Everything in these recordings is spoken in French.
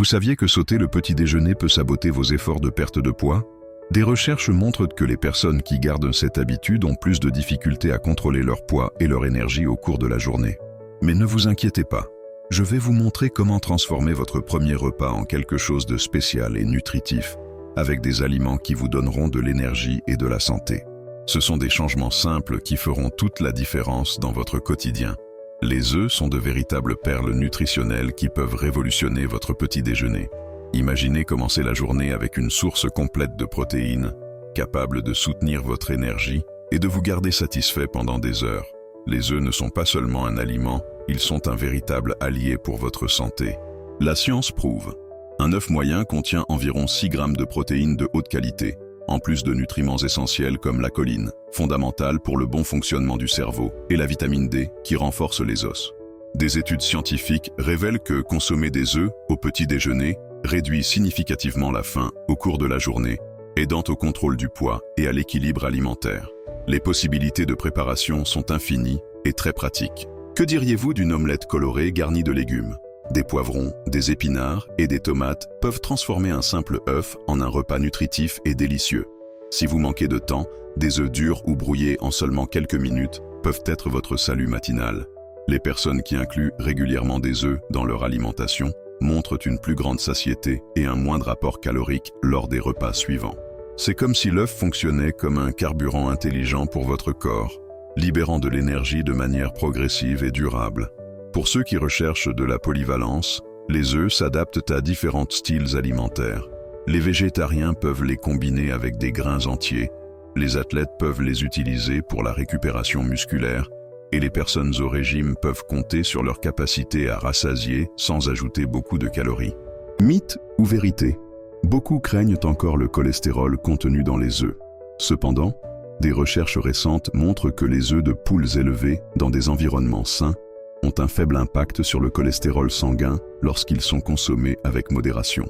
Vous saviez que sauter le petit déjeuner peut saboter vos efforts de perte de poids? Des recherches montrent que les personnes qui gardent cette habitude ont plus de difficultés à contrôler leur poids et leur énergie au cours de la journée. Mais ne vous inquiétez pas. Je vais vous montrer comment transformer votre premier repas en quelque chose de spécial et nutritif, avec des aliments qui vous donneront de l'énergie et de la santé. Ce sont des changements simples qui feront toute la différence dans votre quotidien. Les œufs sont de véritables perles nutritionnelles qui peuvent révolutionner votre petit déjeuner. Imaginez commencer la journée avec une source complète de protéines, capable de soutenir votre énergie et de vous garder satisfait pendant des heures. Les œufs ne sont pas seulement un aliment, ils sont un véritable allié pour votre santé. La science prouve. Un œuf moyen contient environ 6 grammes de protéines de haute qualité, en plus de nutriments essentiels comme la choline, fondamentale pour le bon fonctionnement du cerveau, et la vitamine D, qui renforce les os. Des études scientifiques révèlent que consommer des œufs au petit déjeuner réduit significativement la faim au cours de la journée, aidant au contrôle du poids et à l'équilibre alimentaire. Les possibilités de préparation sont infinies et très pratiques. Que diriez-vous d'une omelette colorée garnie de légumes? Des poivrons, des épinards et des tomates peuvent transformer un simple œuf en un repas nutritif et délicieux. Si vous manquez de temps, des œufs durs ou brouillés en seulement quelques minutes peuvent être votre salut matinal. Les personnes qui incluent régulièrement des œufs dans leur alimentation montrent une plus grande satiété et un moindre apport calorique lors des repas suivants. C'est comme si l'œuf fonctionnait comme un carburant intelligent pour votre corps, libérant de l'énergie de manière progressive et durable. Pour ceux qui recherchent de la polyvalence, les œufs s'adaptent à différents styles alimentaires. Les végétariens peuvent les combiner avec des grains entiers, les athlètes peuvent les utiliser pour la récupération musculaire, et les personnes au régime peuvent compter sur leur capacité à rassasier sans ajouter beaucoup de calories. Mythe ou vérité? Beaucoup craignent encore le cholestérol contenu dans les œufs. Cependant, des recherches récentes montrent que les œufs de poules élevés dans des environnements sains ont un faible impact sur le cholestérol sanguin lorsqu'ils sont consommés avec modération.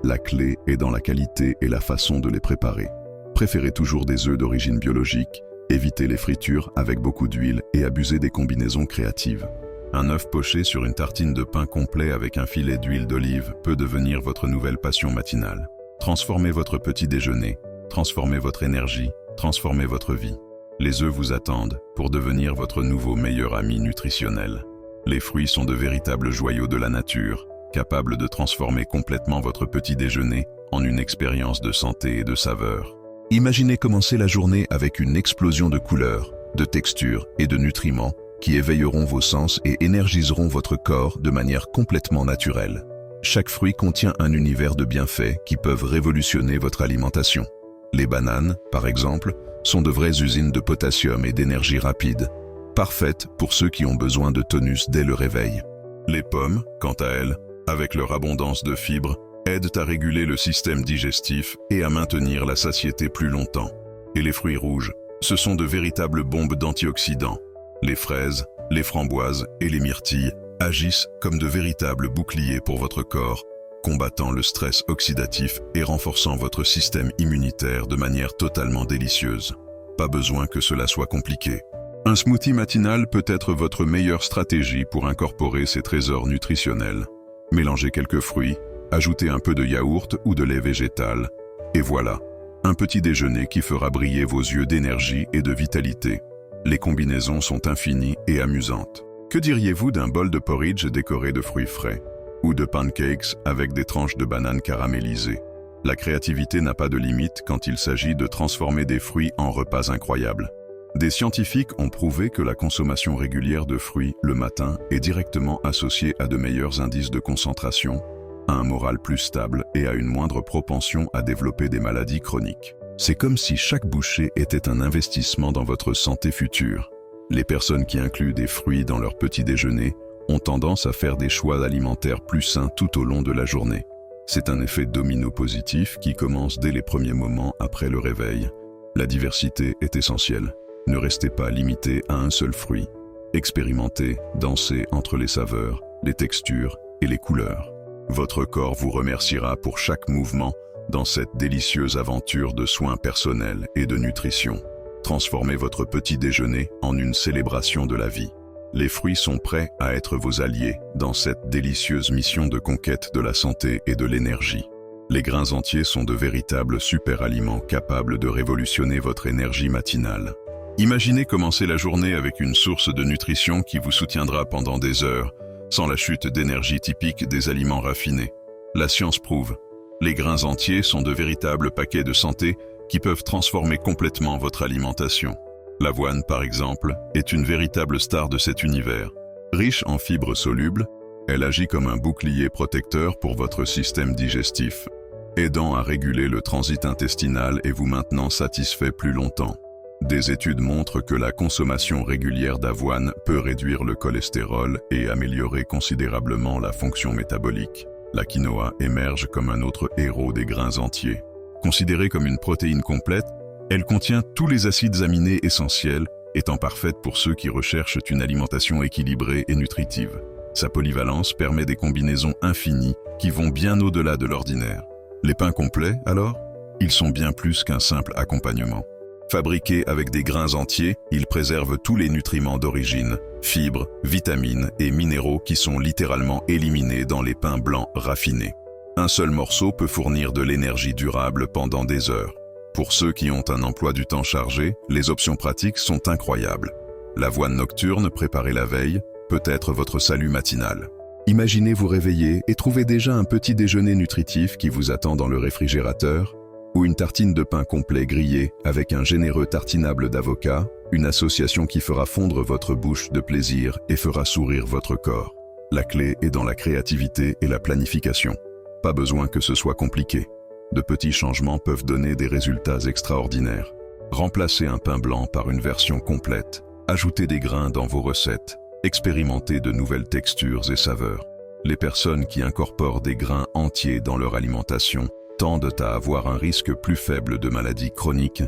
La clé est dans la qualité et la façon de les préparer. Préférez toujours des œufs d'origine biologique, évitez les fritures avec beaucoup d'huile et abusez des combinaisons créatives. Un œuf poché sur une tartine de pain complet avec un filet d'huile d'olive peut devenir votre nouvelle passion matinale. Transformez votre petit déjeuner, transformez votre énergie, transformez votre vie. Les œufs vous attendent pour devenir votre nouveau meilleur ami nutritionnel. Les fruits sont de véritables joyaux de la nature, capables de transformer complètement votre petit déjeuner en une expérience de santé et de saveur. Imaginez commencer la journée avec une explosion de couleurs, de textures et de nutriments qui éveilleront vos sens et énergiseront votre corps de manière complètement naturelle. Chaque fruit contient un univers de bienfaits qui peuvent révolutionner votre alimentation. Les bananes, par exemple, sont de vraies usines de potassium et d'énergie rapide, parfaites pour ceux qui ont besoin de tonus dès le réveil. Les pommes, quant à elles, avec leur abondance de fibres, aident à réguler le système digestif et à maintenir la satiété plus longtemps. Et les fruits rouges, ce sont de véritables bombes d'antioxydants. Les fraises, les framboises et les myrtilles agissent comme de véritables boucliers pour votre corps, combattant le stress oxydatif et renforçant votre système immunitaire de manière totalement délicieuse. Pas besoin que cela soit compliqué. Un smoothie matinal peut être votre meilleure stratégie pour incorporer ces trésors nutritionnels. Mélangez quelques fruits, ajoutez un peu de yaourt ou de lait végétal, et voilà, un petit déjeuner qui fera briller vos yeux d'énergie et de vitalité. Les combinaisons sont infinies et amusantes. Que diriez-vous d'un bol de porridge décoré de fruits frais? Ou de pancakes avec des tranches de bananes caramélisées? La créativité n'a pas de limite quand il s'agit de transformer des fruits en repas incroyables. Des scientifiques ont prouvé que la consommation régulière de fruits le matin est directement associée à de meilleurs indices de concentration, à un moral plus stable et à une moindre propension à développer des maladies chroniques. C'est comme si chaque bouchée était un investissement dans votre santé future. Les personnes qui incluent des fruits dans leur petit déjeuner ont tendance à faire des choix alimentaires plus sains tout au long de la journée. C'est un effet domino positif qui commence dès les premiers moments après le réveil. La diversité est essentielle. Ne restez pas limité à un seul fruit. Expérimentez, dansez entre les saveurs, les textures et les couleurs. Votre corps vous remerciera pour chaque mouvement dans cette délicieuse aventure de soins personnels et de nutrition. Transformez votre petit déjeuner en une célébration de la vie. Les fruits sont prêts à être vos alliés dans cette délicieuse mission de conquête de la santé et de l'énergie. Les grains entiers sont de véritables super-aliments capables de révolutionner votre énergie matinale. Imaginez commencer la journée avec une source de nutrition qui vous soutiendra pendant des heures, sans la chute d'énergie typique des aliments raffinés. La science prouve, les grains entiers sont de véritables paquets de santé qui peuvent transformer complètement votre alimentation. L'avoine, par exemple, est une véritable star de cet univers. Riche en fibres solubles, elle agit comme un bouclier protecteur pour votre système digestif, aidant à réguler le transit intestinal et vous maintenant satisfait plus longtemps. Des études montrent que la consommation régulière d'avoine peut réduire le cholestérol et améliorer considérablement la fonction métabolique. La quinoa émerge comme un autre héros des grains entiers. Considérée comme une protéine complète, elle contient tous les acides aminés essentiels, étant parfaite pour ceux qui recherchent une alimentation équilibrée et nutritive. Sa polyvalence permet des combinaisons infinies qui vont bien au-delà de l'ordinaire. Les pains complets, alors? Ils sont bien plus qu'un simple accompagnement. Fabriqués avec des grains entiers, ils préservent tous les nutriments d'origine, fibres, vitamines et minéraux qui sont littéralement éliminés dans les pains blancs raffinés. Un seul morceau peut fournir de l'énergie durable pendant des heures. Pour ceux qui ont un emploi du temps chargé, les options pratiques sont incroyables. L'avoine nocturne préparée la veille peut être votre salut matinal. Imaginez vous réveiller et trouver déjà un petit déjeuner nutritif qui vous attend dans le réfrigérateur, ou une tartine de pain complet grillé avec un généreux tartinable d'avocat, une association qui fera fondre votre bouche de plaisir et fera sourire votre corps. La clé est dans la créativité et la planification. Pas besoin que ce soit compliqué. De petits changements peuvent donner des résultats extraordinaires. Remplacez un pain blanc par une version complète. Ajoutez des grains dans vos recettes. Expérimentez de nouvelles textures et saveurs. Les personnes qui incorporent des grains entiers dans leur alimentation tendent à avoir un risque plus faible de maladies chroniques,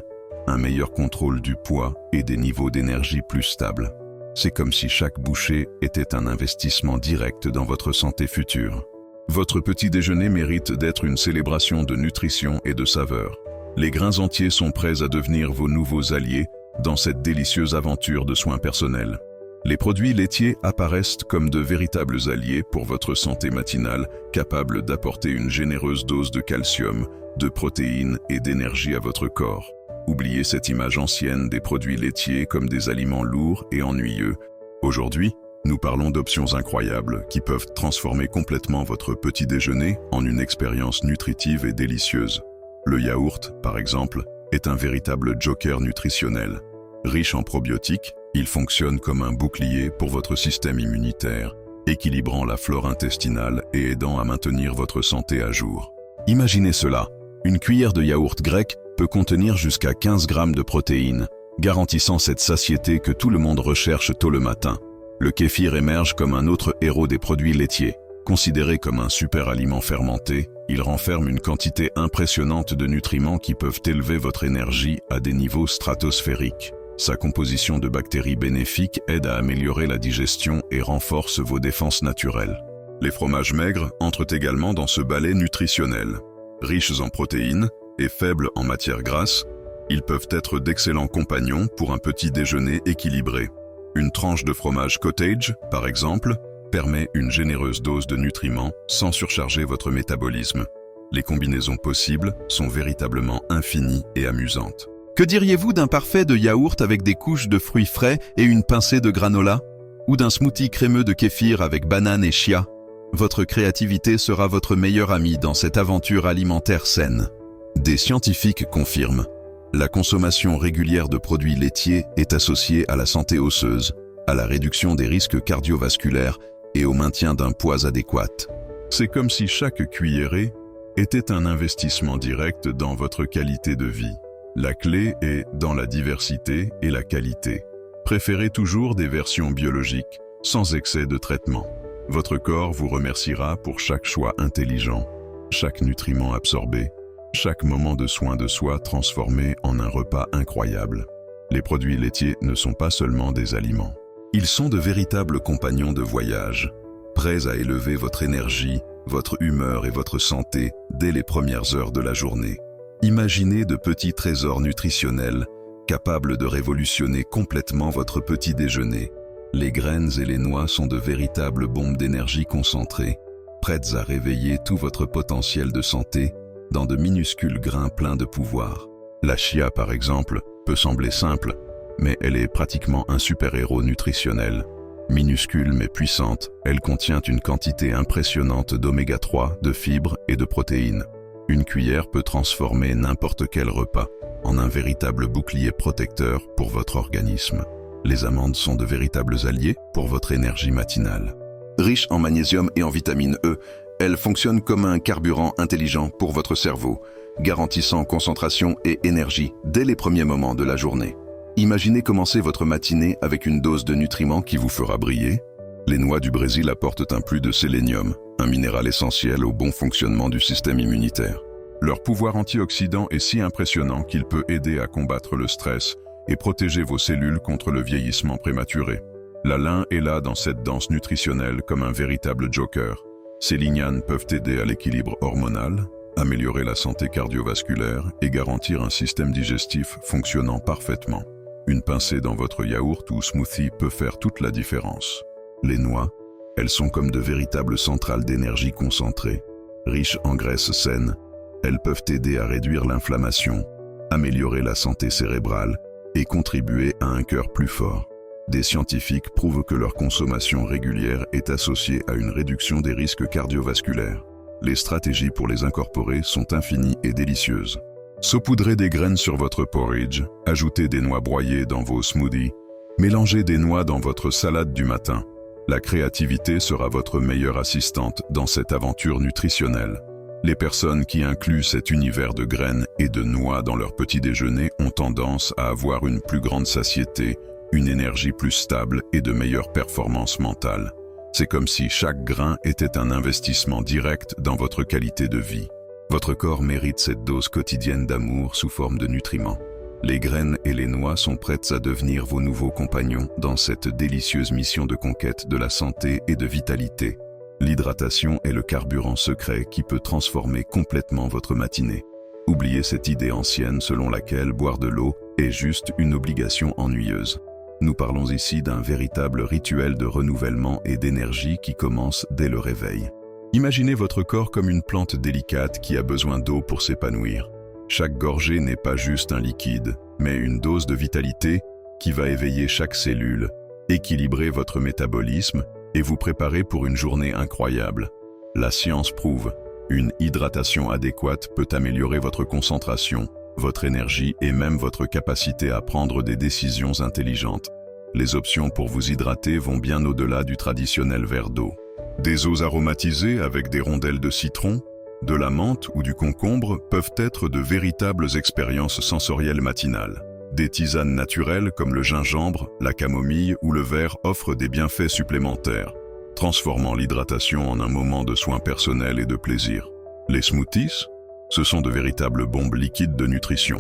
un meilleur contrôle du poids et des niveaux d'énergie plus stables. C'est comme si chaque bouchée était un investissement direct dans votre santé future. Votre petit déjeuner mérite d'être une célébration de nutrition et de saveur. Les grains entiers sont prêts à devenir vos nouveaux alliés dans cette délicieuse aventure de soins personnels. Les produits laitiers apparaissent comme de véritables alliés pour votre santé matinale, capables d'apporter une généreuse dose de calcium, de protéines et d'énergie à votre corps. Oubliez cette image ancienne des produits laitiers comme des aliments lourds et ennuyeux. Aujourd'hui, nous parlons d'options incroyables qui peuvent transformer complètement votre petit déjeuner en une expérience nutritive et délicieuse. Le yaourt, par exemple, est un véritable joker nutritionnel. Riche en probiotiques, il fonctionne comme un bouclier pour votre système immunitaire, équilibrant la flore intestinale et aidant à maintenir votre santé à jour. Imaginez cela, une cuillère de yaourt grec peut contenir jusqu'à 15 grammes de protéines, garantissant cette satiété que tout le monde recherche tôt le matin. Le kéfir émerge comme un autre héros des produits laitiers. Considéré comme un super aliment fermenté, il renferme une quantité impressionnante de nutriments qui peuvent élever votre énergie à des niveaux stratosphériques. Sa composition de bactéries bénéfiques aide à améliorer la digestion et renforce vos défenses naturelles. Les fromages maigres entrent également dans ce balai nutritionnel. Riches en protéines et faibles en matières grasses, ils peuvent être d'excellents compagnons pour un petit déjeuner équilibré. Une tranche de fromage cottage, par exemple, permet une généreuse dose de nutriments sans surcharger votre métabolisme. Les combinaisons possibles sont véritablement infinies et amusantes. Que diriez-vous d'un parfait de yaourt avec des couches de fruits frais et une pincée de granola? Ou d'un smoothie crémeux de kéfir avec banane et chia? Votre créativité sera votre meilleur ami dans cette aventure alimentaire saine. Des scientifiques confirment. La consommation régulière de produits laitiers est associée à la santé osseuse, à la réduction des risques cardiovasculaires et au maintien d'un poids adéquat. C'est comme si chaque cuillerée était un investissement direct dans votre qualité de vie. La clé est dans la diversité et la qualité. Préférez toujours des versions biologiques, sans excès de traitement. Votre corps vous remerciera pour chaque choix intelligent, chaque nutriment absorbé, chaque moment de soin de soi transformé en un repas incroyable. Les produits laitiers ne sont pas seulement des aliments. Ils sont de véritables compagnons de voyage, prêts à élever votre énergie, votre humeur et votre santé dès les premières heures de la journée. Imaginez de petits trésors nutritionnels, capables de révolutionner complètement votre petit déjeuner. Les graines et les noix sont de véritables bombes d'énergie concentrées, prêtes à réveiller tout votre potentiel de santé dans de minuscules grains pleins de pouvoir. La chia, par exemple, peut sembler simple, mais elle est pratiquement un super-héros nutritionnel. Minuscule mais puissante, elle contient une quantité impressionnante d'oméga 3, de fibres et de protéines. Une cuillère peut transformer n'importe quel repas en un véritable bouclier protecteur pour votre organisme. Les amandes sont de véritables alliés pour votre énergie matinale. Riche en magnésium et en vitamine E, elles fonctionnent comme un carburant intelligent pour votre cerveau, garantissant concentration et énergie dès les premiers moments de la journée. Imaginez commencer votre matinée avec une dose de nutriments qui vous fera briller. Les noix du Brésil apportent un plus de sélénium, un minéral essentiel au bon fonctionnement du système immunitaire. Leur pouvoir antioxydant est si impressionnant qu'il peut aider à combattre le stress et protéger vos cellules contre le vieillissement prématuré. La lin est là dans cette danse nutritionnelle comme un véritable joker. Ces lignanes peuvent aider à l'équilibre hormonal, améliorer la santé cardiovasculaire et garantir un système digestif fonctionnant parfaitement. Une pincée dans votre yaourt ou smoothie peut faire toute la différence. Les noix, elles sont comme de véritables centrales d'énergie concentrées. Riches en graisses saines, elles peuvent aider à réduire l'inflammation, améliorer la santé cérébrale et contribuer à un cœur plus fort. Des scientifiques prouvent que leur consommation régulière est associée à une réduction des risques cardiovasculaires. Les stratégies pour les incorporer sont infinies et délicieuses. Saupoudrez des graines sur votre porridge, ajoutez des noix broyées dans vos smoothies, mélangez des noix dans votre salade du matin. La créativité sera votre meilleure assistante dans cette aventure nutritionnelle. Les personnes qui incluent cet univers de graines et de noix dans leur petit déjeuner ont tendance à avoir une plus grande satiété, une énergie plus stable et de meilleures performances mentales. C'est comme si chaque grain était un investissement direct dans votre qualité de vie. Votre corps mérite cette dose quotidienne d'amour sous forme de nutriments. Les graines et les noix sont prêtes à devenir vos nouveaux compagnons dans cette délicieuse mission de conquête de la santé et de vitalité. L'hydratation est le carburant secret qui peut transformer complètement votre matinée. Oubliez cette idée ancienne selon laquelle boire de l'eau est juste une obligation ennuyeuse. Nous parlons ici d'un véritable rituel de renouvellement et d'énergie qui commence dès le réveil. Imaginez votre corps comme une plante délicate qui a besoin d'eau pour s'épanouir. Chaque gorgée n'est pas juste un liquide, mais une dose de vitalité qui va éveiller chaque cellule, équilibrer votre métabolisme et vous préparer pour une journée incroyable. La science prouve, une hydratation adéquate peut améliorer votre concentration, votre énergie et même votre capacité à prendre des décisions intelligentes. Les options pour vous hydrater vont bien au-delà du traditionnel verre d'eau. Des eaux aromatisées avec des rondelles de citron, de la menthe ou du concombre peuvent être de véritables expériences sensorielles matinales. Des tisanes naturelles comme le gingembre, la camomille ou le verre offrent des bienfaits supplémentaires, transformant l'hydratation en un moment de soins personnels et de plaisir. Les smoothies, ce sont de véritables bombes liquides de nutrition.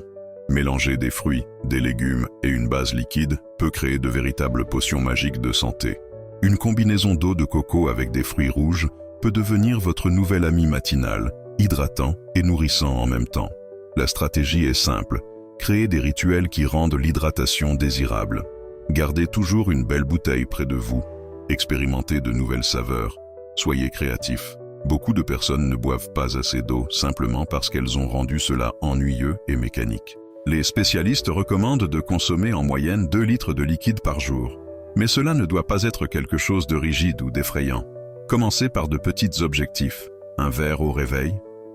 Mélanger des fruits, des légumes et une base liquide peut créer de véritables potions magiques de santé. Une combinaison d'eau de coco avec des fruits rouges peut devenir votre nouvel ami matinal, hydratant et nourrissant en même temps. La stratégie est simple, créez des rituels qui rendent l'hydratation désirable. Gardez toujours une belle bouteille près de vous, expérimentez de nouvelles saveurs, soyez créatifs. Beaucoup de personnes ne boivent pas assez d'eau simplement parce qu'elles ont rendu cela ennuyeux et mécanique. Les spécialistes recommandent de consommer en moyenne 2 litres de liquide par jour. Mais cela ne doit pas être quelque chose de rigide ou d'effrayant. Commencez par de petits objectifs. Un verre au réveil,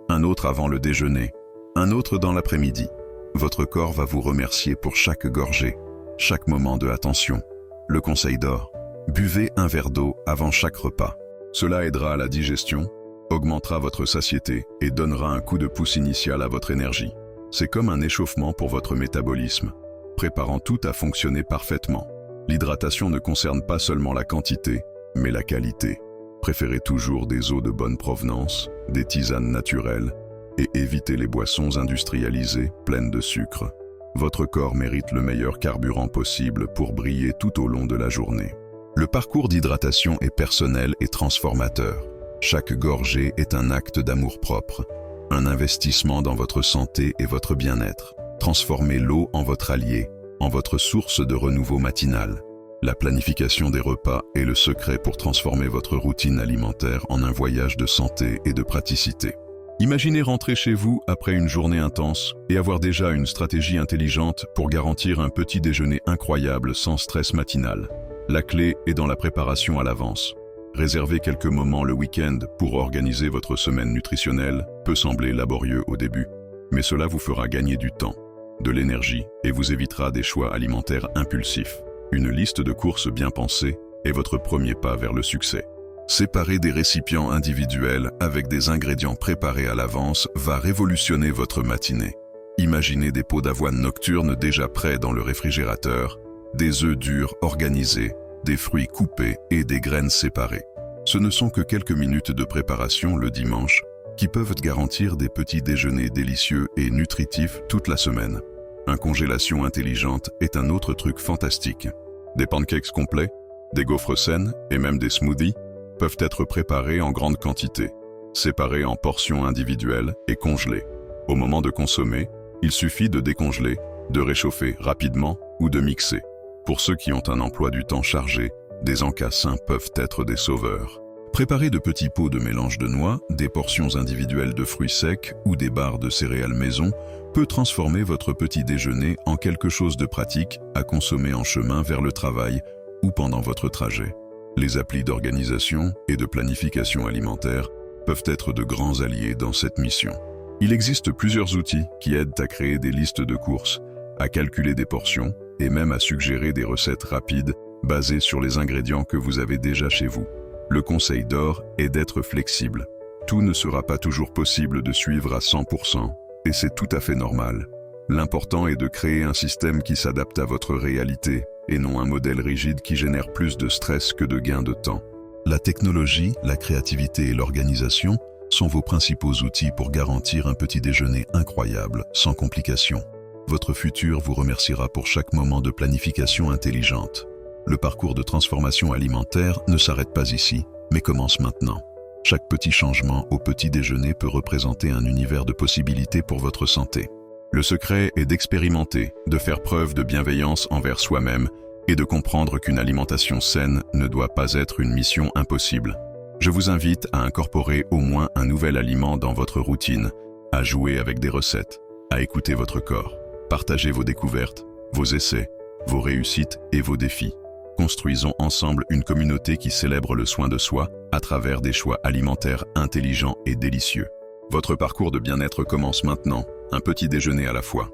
un autre avant le déjeuner, un autre dans l'après-midi. Votre corps va vous remercier pour chaque gorgée, chaque moment de attention. Le conseil d'or, buvez un verre d'eau avant chaque repas. Cela aidera à la digestion, augmentera votre satiété et donnera un coup de pouce initial à votre énergie. C'est comme un échauffement pour votre métabolisme, préparant tout à fonctionner parfaitement. L'hydratation ne concerne pas seulement la quantité, mais la qualité. Préférez toujours des eaux de bonne provenance, des tisanes naturelles, et évitez les boissons industrialisées pleines de sucre. Votre corps mérite le meilleur carburant possible pour briller tout au long de la journée. Le parcours d'hydratation est personnel et transformateur. Chaque gorgée est un acte d'amour-propre, un investissement dans votre santé et votre bien-être. Transformez l'eau en votre allié, en votre source de renouveau matinal. La planification des repas est le secret pour transformer votre routine alimentaire en un voyage de santé et de praticité. Imaginez rentrer chez vous après une journée intense et avoir déjà une stratégie intelligente pour garantir un petit déjeuner incroyable sans stress matinal. La clé est dans la préparation à l'avance. Réserver quelques moments le week-end pour organiser votre semaine nutritionnelle peut sembler laborieux au début, mais cela vous fera gagner du temps, de l'énergie et vous évitera des choix alimentaires impulsifs. Une liste de courses bien pensée est votre premier pas vers le succès. Séparer des récipients individuels avec des ingrédients préparés à l'avance va révolutionner votre matinée. Imaginez des pots d'avoine nocturnes déjà prêts dans le réfrigérateur, des œufs durs organisés, des fruits coupés et des graines séparées. Ce ne sont que quelques minutes de préparation le dimanche qui peuvent garantir des petits déjeuners délicieux et nutritifs toute la semaine. Une congélation intelligente est un autre truc fantastique. Des pancakes complets, des gaufres saines et même des smoothies peuvent être préparés en grande quantité, séparés en portions individuelles et congelés. Au moment de consommer, il suffit de décongeler, de réchauffer rapidement ou de mixer. Pour ceux qui ont un emploi du temps chargé, des encas sains peuvent être des sauveurs. Préparez de petits pots de mélange de noix, des portions individuelles de fruits secs ou des barres de céréales maison peut transformer votre petit déjeuner en quelque chose de pratique à consommer en chemin vers le travail ou pendant votre trajet. Les applis d'organisation et de planification alimentaire peuvent être de grands alliés dans cette mission. Il existe plusieurs outils qui aident à créer des listes de courses, à calculer des portions et même à suggérer des recettes rapides basées sur les ingrédients que vous avez déjà chez vous. Le conseil d'or est d'être flexible. Tout ne sera pas toujours possible de suivre à 100%, et c'est tout à fait normal. L'important est de créer un système qui s'adapte à votre réalité, et non un modèle rigide qui génère plus de stress que de gains de temps. La technologie, la créativité et l'organisation sont vos principaux outils pour garantir un petit déjeuner incroyable, sans complications. Votre futur vous remerciera pour chaque moment de planification intelligente. Le parcours de transformation alimentaire ne s'arrête pas ici, mais commence maintenant. Chaque petit changement au petit déjeuner peut représenter un univers de possibilités pour votre santé. Le secret est d'expérimenter, de faire preuve de bienveillance envers soi-même et de comprendre qu'une alimentation saine ne doit pas être une mission impossible. Je vous invite à incorporer au moins un nouvel aliment dans votre routine, à jouer avec des recettes, à écouter votre corps. Partagez vos découvertes, vos essais, vos réussites et vos défis. Construisons ensemble une communauté qui célèbre le soin de soi à travers des choix alimentaires intelligents et délicieux. Votre parcours de bien-être commence maintenant, un petit déjeuner à la fois.